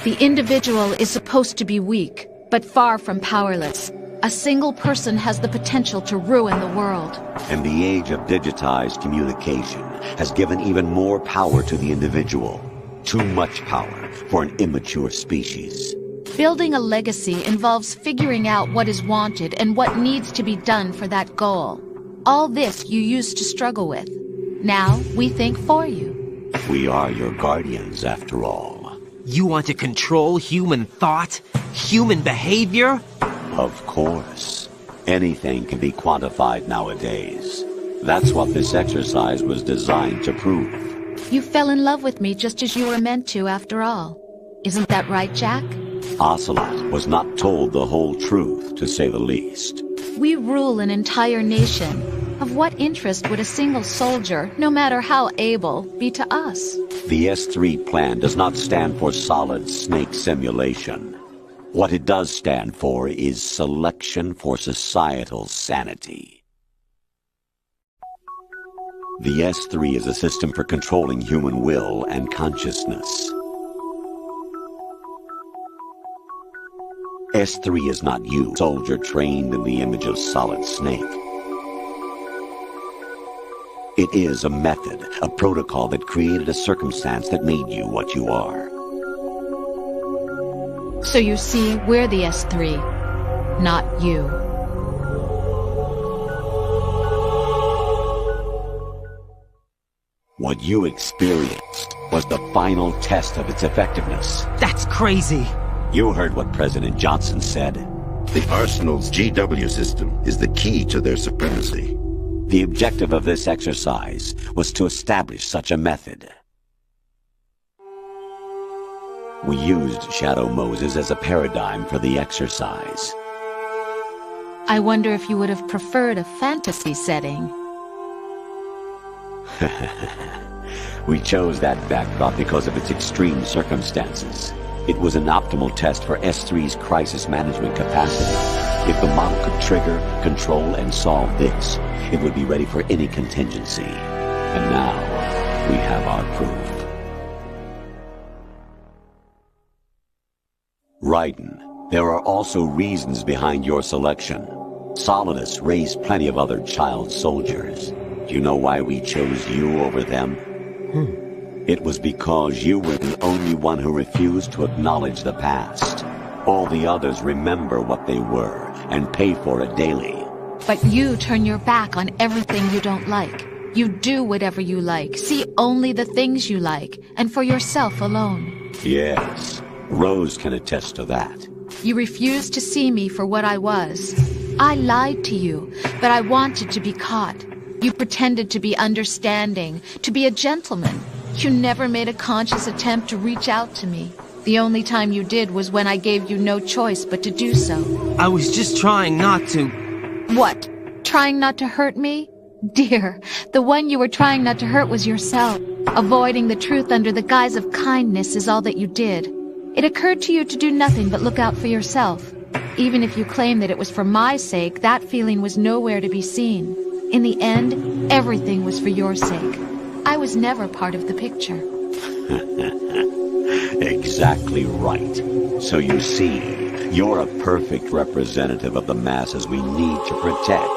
The individual is supposed to be weak, but far from powerless. A single person has the potential to ruin the world. And the age of digitized communication has given even more power to the individual. Too much power for an immature species. Building a legacy involves figuring out what is wanted and what needs to be done for that goal. All this you used to struggle with. Now we think for you. We are your guardians, after all. You want to control human thought? Human behavior? Of course. Anything can be quantified nowadays. That's what this exercise was designed to prove. You fell in love with me just as you were meant to, after all. Isn't that right, Jack? Ocelot was not told the whole truth, to say the least. We rule an entire nation. Of what interest would a single soldier, no matter how able, be to us? The S3 plan does not stand for solid snake simulation. What it does stand for is selection for societal sanity. The S3 is a system for controlling human will and consciousness. S3 is not you, soldier trained in the image of Solid Snake. It is a method, a protocol that created a circumstance that made you what you are. So you see, we're the S3, not you. What you experienced was the final test of its effectiveness. That's crazy. You heard what President Johnson said. The Arsenal's GW system is the key to their supremacy. The objective of this exercise was to establish such a method. We used Shadow Moses as a paradigm for the exercise. I wonder if you would have preferred a fantasy setting. We chose that backdrop because of its extreme circumstances. It was an optimal test for S3's crisis management capacity. If the model could trigger, control, and solve this, it would be ready for any contingency. And now, we have our proof. Raiden, there are also reasons behind your selection. Solidus raised plenty of other child soldiers. Do you know why we chose you over them? It was because you were the only one who refused to acknowledge the past. All the others remember what they were and pay for it daily. But you turn your back on everything you don't like. You do whatever you like, see only the things you like, and for yourself alone. Yes, Rose can attest to that. You refused to see me for what I was. I lied to you, but I wanted to be caught. You pretended to be understanding, to be a gentleman. You never made a conscious attempt to reach out to me. The only time you did was when I gave you no choice but to do so. I was just trying not to. What? Trying not to hurt me? Dear, the one you were trying not to hurt was yourself. Avoiding the truth under the guise of kindness is all that you did. It occurred to you to do nothing but look out for yourself. Even if you claim that it was for my sake, that feeling was nowhere to be seen. In the end, everything was for your sake. I was never part of the picture. Exactly right. So you see, you're a perfect representative of the masses we need to protect.